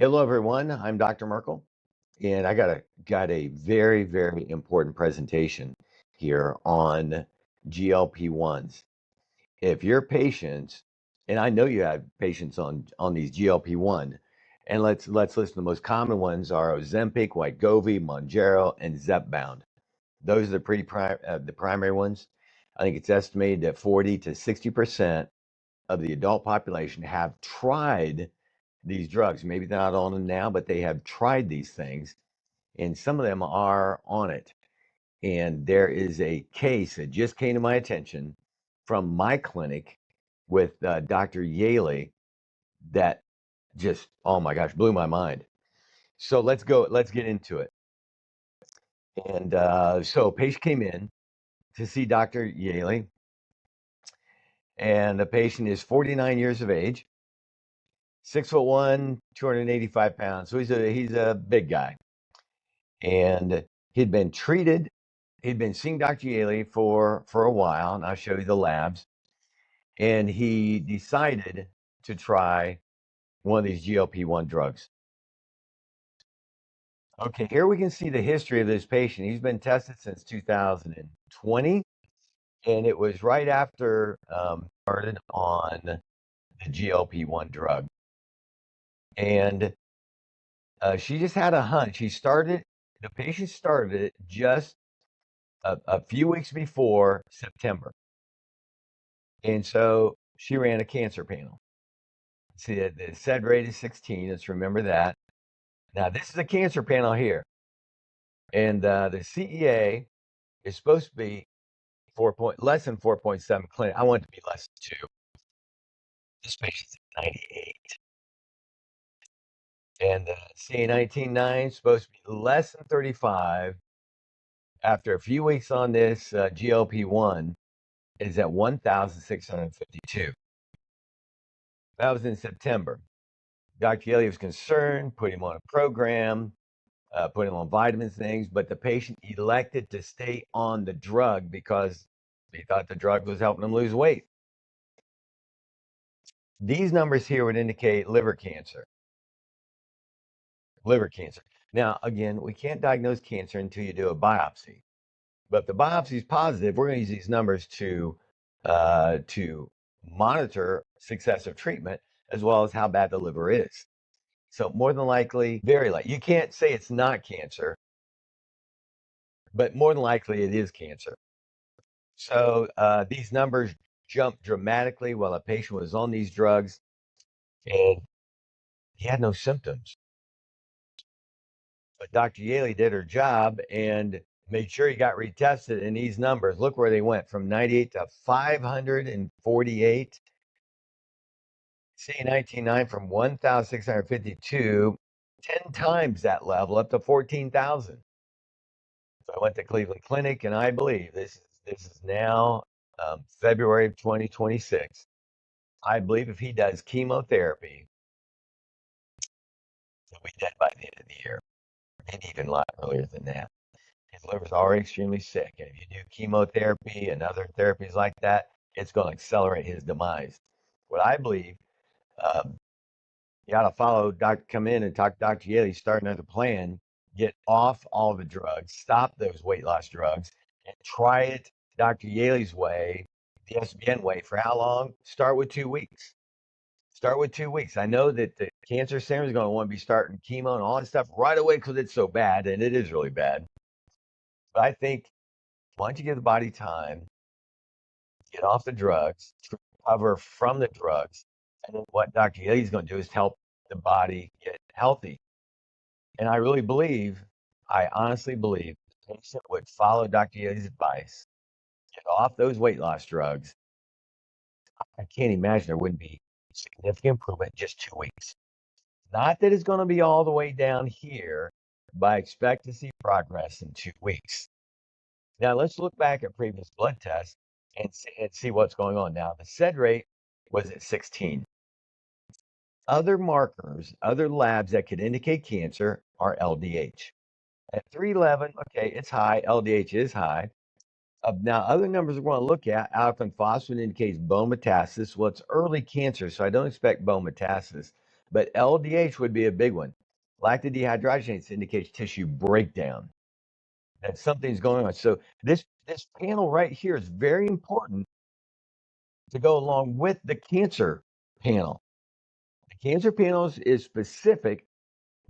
Hello, everyone. I'm Dr. Merkle, and I got a very important presentation here on GLP-1s. If your patients, and I know you have patients on these GLP-1, and let's list the most common ones are Ozempic, Wegovy, Mounjaro, and Zepbound. Those are the primary ones. I think it's estimated that 40 to 60% of the adult population have tried these drugs. Maybe they're not on them now, but they have tried these things, and some of them are on it. And there is a case that just came to my attention from my clinic with Dr. Yaley that just, oh my gosh, blew my mind. So let's get into it. And so a patient came in to see Dr. Yaley, and the patient is 49 years of age, 6'1", 285 pounds. So he's a big guy. And he'd been treated. He'd been seeing Dr. Yaley for a while, and I'll show you the labs. And he decided to try one of these GLP-1 drugs. Okay, here we can see the history of this patient. He's been tested since 2020, and it was right after started on the GLP-1 drug. And she just had a hunch. The patient started it just a few weeks before September. And so she ran a cancer panel. See, the SED rate is 16. Let's remember that. Now, this is a cancer panel here. And the CEA is supposed to be less than 4.7 clinic. I want it to be less than 2. This patient's at 98. And the CA 19.9 is supposed to be less than 35. After a few weeks on this GLP-1, is at 1,652. That was in September. Dr. Yaley was concerned, put him on a program, put him on vitamins, things, but the patient elected to stay on the drug because he thought the drug was helping him lose weight. These numbers here would indicate liver cancer. Liver cancer. Now, again, we can't diagnose cancer until you do a biopsy. But if the biopsy is positive, we're going to use these numbers to monitor success of treatment as well as how bad the liver is. So more than likely, very likely. You can't say it's not cancer, but more than likely it is cancer. So these numbers jumped dramatically while a patient was on these drugs, and he had no symptoms. But Dr. Yaley did her job and made sure he got retested. And these numbers, look where they went from 98 to 548. C19.9 from 1,652, 10 times that level up to 14,000. So I went to Cleveland Clinic, and I believe this is now February of 2026. I believe if he does chemotherapy, he'll be dead by the end of the year, and even a lot earlier than that. His liver's already extremely sick, and if you do chemotherapy and other therapies like that, it's going to accelerate his demise. What I believe, um, you got to come in and talk to Dr. Yaley, start another plan, get off all the drugs, stop those weight loss drugs, and try it Dr. Yaley's way, the SBN way, for how long? Start with 2 weeks. Start with 2 weeks. I know that the cancer center is going to want to be starting chemo and all that stuff right away because it's so bad, and it is really bad. But I think why don't you give the body time, get off the drugs, to recover from the drugs, and then what Dr. Yaley is going to do is help the body get healthy. And I honestly believe the patient would follow Dr. Yaley's advice, get off those weight loss drugs. I can't imagine there wouldn't be significant improvement in just 2 weeks. Not that it's going to be all the way down here, but I expect to see progress in 2 weeks. Now, let's look back at previous blood tests and see what's going on. Now, the SED rate was at 16. Other markers, other labs that could indicate cancer are LDH. At 311, okay, it's high. LDH is high. Now, other numbers we're going to look at, alkaline phosphamide indicates bone metastasis. Well, it's early cancer, so I don't expect bone metastasis. but LDH would be a big one. Lactate dehydrogenase indicates tissue breakdown, that something's going on. So this panel right here is very important to go along with the cancer panel. The cancer panel is specific,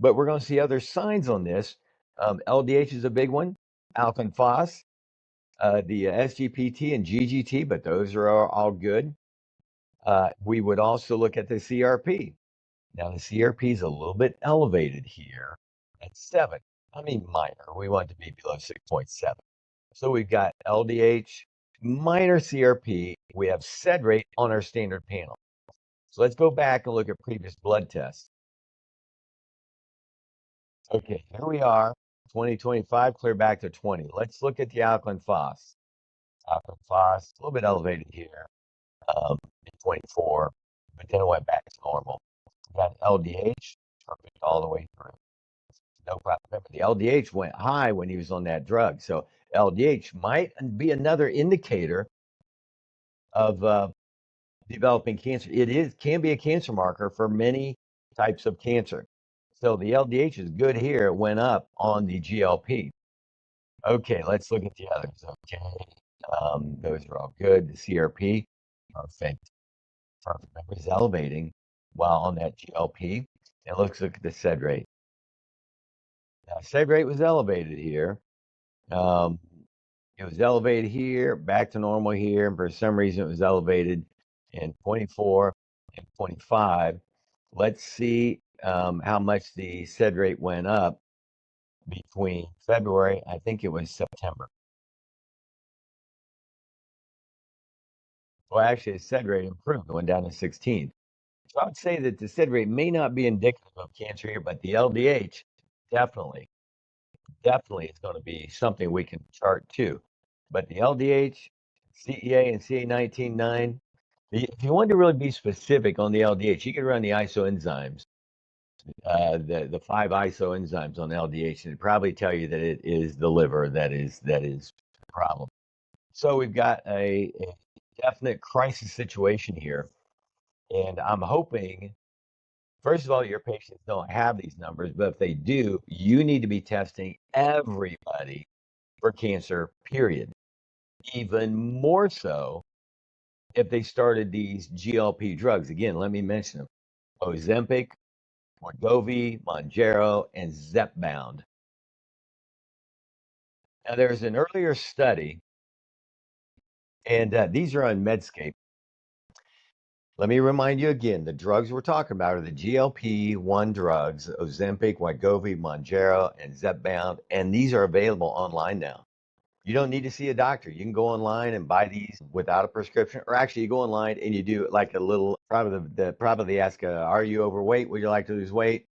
but we're going to see other signs on this. LDH is a big one, alkaline phos, the SGPT and GGT, but those are all good. We would also look at the CRP. Now, the CRP is a little bit elevated here at 7. I mean, minor. We want it to be below 6.7. So we've got LDH, minor CRP. We have SED rate on our standard panel. So let's go back and look at previous blood tests. Okay, here we are, 2025, clear back to 20. Let's look at the alkaline phos. Alkaline phos, a little bit elevated here in 24, but then it went back to normal. We got LDH, perfect all the way through. No problem. Remember, the LDH went high when he was on that drug. So LDH might be another indicator of developing cancer. Can be a cancer marker for many types of cancer. So the LDH is good here. It went up on the GLP. Okay, let's look at the others. Okay, those are all good. The CRP, perfect. Perfect. Remember, it's elevating while on that GLP. And let's look at the SED rate. Now, SED rate was elevated here. Um, it was elevated here, back to normal here, and for some reason it was elevated in 24 and 25. Let's see how much the SED rate went up between February, I think it was September. Well, actually, the SED rate improved, it went down to 16. So I would say that the SID rate may not be indicative of cancer here, but the LDH definitely, definitely is going to be something we can chart too. But the LDH, CEA, and CA19-9, if you want to really be specific on the LDH, you can run the isoenzymes, the 5 isoenzymes on LDH, and it'd probably tell you that it is the liver that is the problem. So we've got a definite crisis situation here, and I'm hoping. First of all, your patients don't have these numbers, but if they do, you need to be testing everybody for cancer, period. Even more so if they started these GLP drugs. Again, let me mention them: Ozempic, Wegovy, Mounjaro, and Zepbound. Now, there's an earlier study, and these are on Medscape. Let me remind you again, the drugs we're talking about are the GLP-1 drugs, Ozempic, Wegovy, Mounjaro, and Zepbound, and these are available online now. You don't need to see a doctor. You can go online and buy these without a prescription, or actually you go online and you do like a little, probably ask, are you overweight? Would you like to lose weight?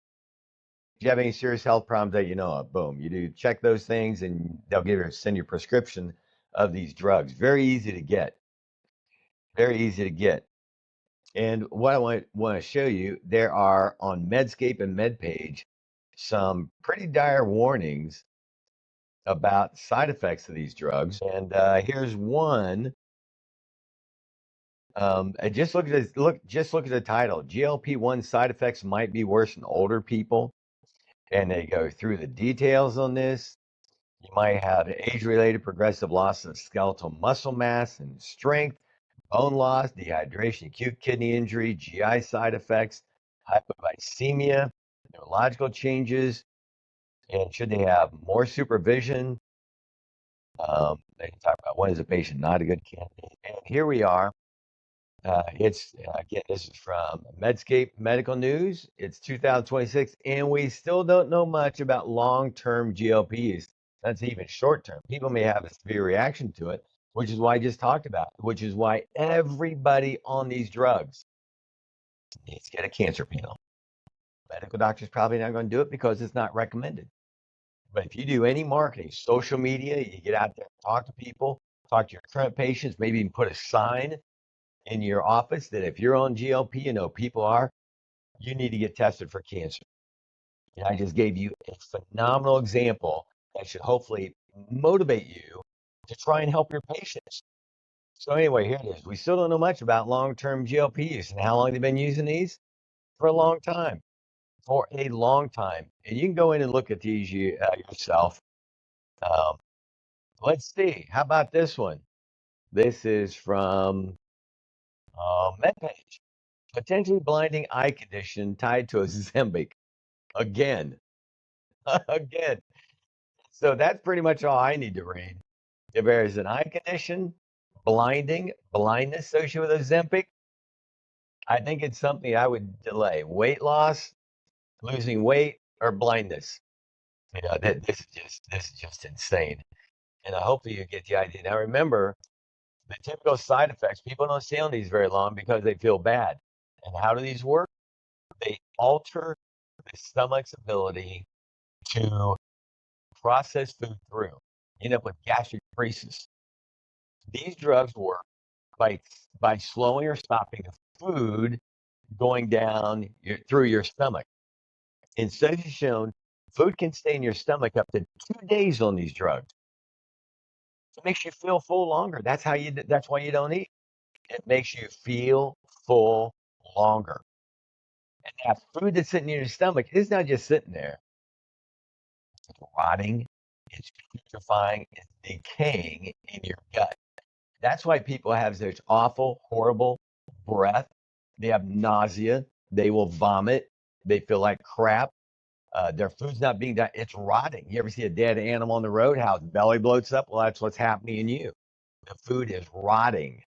Do you have any serious health problems that you know of? Boom. You do check those things and they'll send you a prescription of these drugs. Very easy to get. Very easy to get. And what I want to show you, there are on Medscape and MedPage some pretty dire warnings about side effects of these drugs. And here's one. And just look at this. Just look at the title. GLP-1 side effects might be worse in older people, and they go through the details on this. You might have age-related progressive loss of skeletal muscle mass and strength, bone loss, dehydration, acute kidney injury, GI side effects, hypoglycemia, neurological changes, and should they have more supervision? They talk about when is a patient not a good candidate. And here we are. It's again, this is from Medscape Medical News. It's 2026, and we still don't know much about long-term GLPs. That's even short-term. People may have a severe reaction to it, which is why I just talked about, which is why everybody on these drugs needs to get a cancer panel. Medical doctor's probably not going to do it because it's not recommended. But if you do any marketing, social media, you get out there, talk to people, talk to your current patients, maybe even put a sign in your office that if you're on GLP, you know people are, you need to get tested for cancer. And I just gave you a phenomenal example that should hopefully motivate you to try and help your patients. So anyway, here it is. We still don't know much about long-term GLP use and how long they've been using these. for a long time, for a long time. And you can go in and look at these yourself. Um, let's see. How about this one? This is from MedPage. Potentially blinding eye condition tied to Ozempic. Again, again. So that's pretty much all I need to read. If there's an eye condition, blindness associated with Ozempic, I think it's something I would delay. Weight loss, losing weight, or blindness. This is just insane. And I hope that you get the idea. Now remember, the typical side effects, people don't stay on these very long because they feel bad. And how do these work? They alter the stomach's ability to process food through. You end up with gastric freezes. These drugs work by slowing or stopping the food going down through your stomach. In studies shown, food can stay in your stomach up to 2 days on these drugs. It makes you feel full longer. That's why you don't eat. It makes you feel full longer. And that food that's sitting in your stomach is not just sitting there. It's rotting, it's putrefying, it's decaying in your gut. That's why people have such awful, horrible breath. They have nausea. They will vomit. They feel like crap. Their food's not being done. It's rotting. You ever see a dead animal on the road? How its belly bloats up? Well, that's what's happening in you. The food is rotting.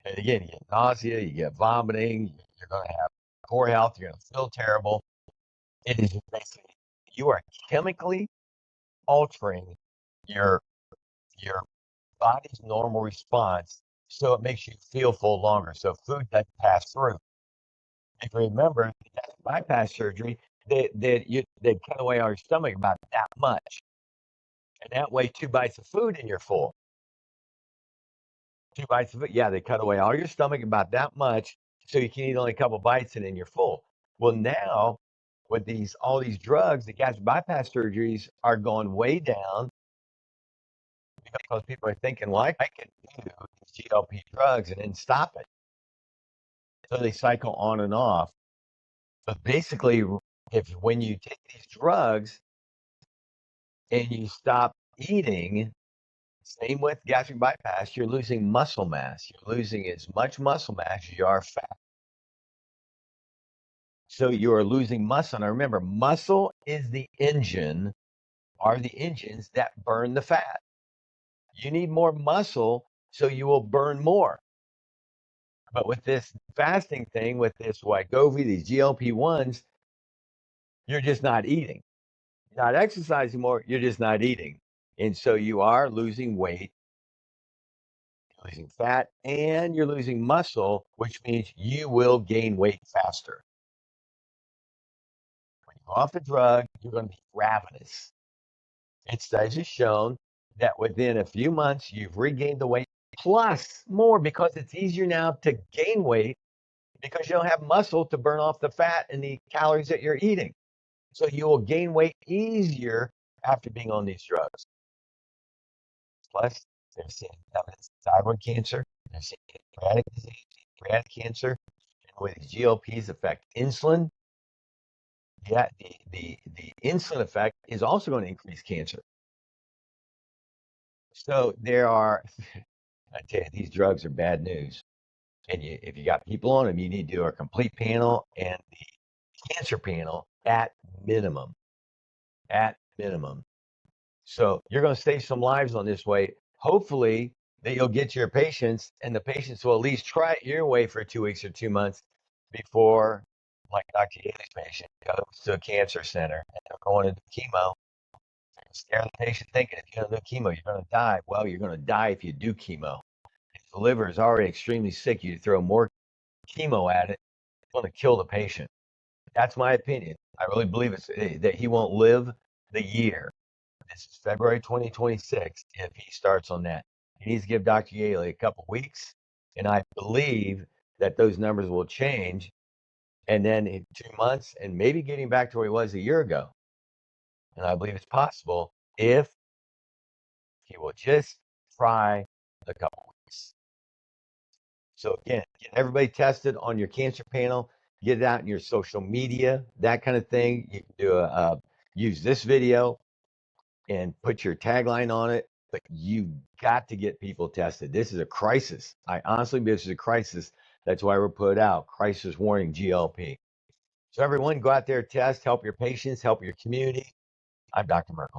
And again, you get nausea, you get vomiting, you're going to have poor health, you're going to feel terrible. It is basically, you are chemically altering your your body's normal response so it makes you feel full longer. So food doesn't pass through. If you remember, bypass surgery, they cut away our stomach about that much. And that way, 2 bites of food and you're full. 2 bites of it, yeah, they cut away all your stomach about that much, so you can eat only a couple bites and then you're full. Well, now with all these drugs, the gastric bypass surgeries are going way down because people are thinking, well, I can do these GLP drugs and then stop it. So they cycle on and off. But basically, if when you take these drugs and you stop eating, same with gastric bypass, you're losing muscle mass. You're losing as much muscle mass as you are fat. So you are losing muscle. Now remember, muscle is are the engines that burn the fat. You need more muscle so you will burn more. But with this fasting thing, with this Wegovy, these GLP-1s, you're just not eating. You're not exercising more, you're just not eating. And so you are losing weight, you're losing fat, and you're losing muscle, which means you will gain weight faster. When you go off the drug, you're going to be ravenous. It studies have shown that within a few months, you've regained the weight plus more because it's easier now to gain weight because you don't have muscle to burn off the fat and the calories that you're eating. So you will gain weight easier after being on these drugs. Plus, they're seeing evidence of thyroid cancer, they're seeing pancreatic disease, pancreatic cancer, and the way these GLPs affect insulin. Yeah, the insulin effect is also going to increase cancer. So there are, I tell you, these drugs are bad news. And if you got people on them, you need to do a complete panel and the cancer panel at minimum. At minimum. So you're going to save some lives on this way. Hopefully that you'll get your patients and the patients will at least try it your way for 2 weeks or 2 months before, like Dr. Haley's patient, goes to a cancer center and they're going into chemo. Scare the patient thinking if you're going to do chemo, you're going to die. Well, you're going to die if you do chemo. If the liver is already extremely sick, you throw more chemo at it, it's going to kill the patient. That's my opinion. I really believe that he won't live the year. This is February 2026 if he starts on that. He needs to give Dr. Yaley a couple weeks, and I believe that those numbers will change. And then in 2 months, and maybe getting back to where he was a year ago. And I believe it's possible if he will just try a couple weeks. So again, get everybody tested on your cancer panel. get it out in your social media, that kind of thing. You can do use this video and put your tagline on it, but you got to get people tested. This is a crisis. I honestly believe this is a crisis. That's why we're put out crisis warning GLP. So everyone go out there, test, help your patients, help your community. I'm Dr. Merkle.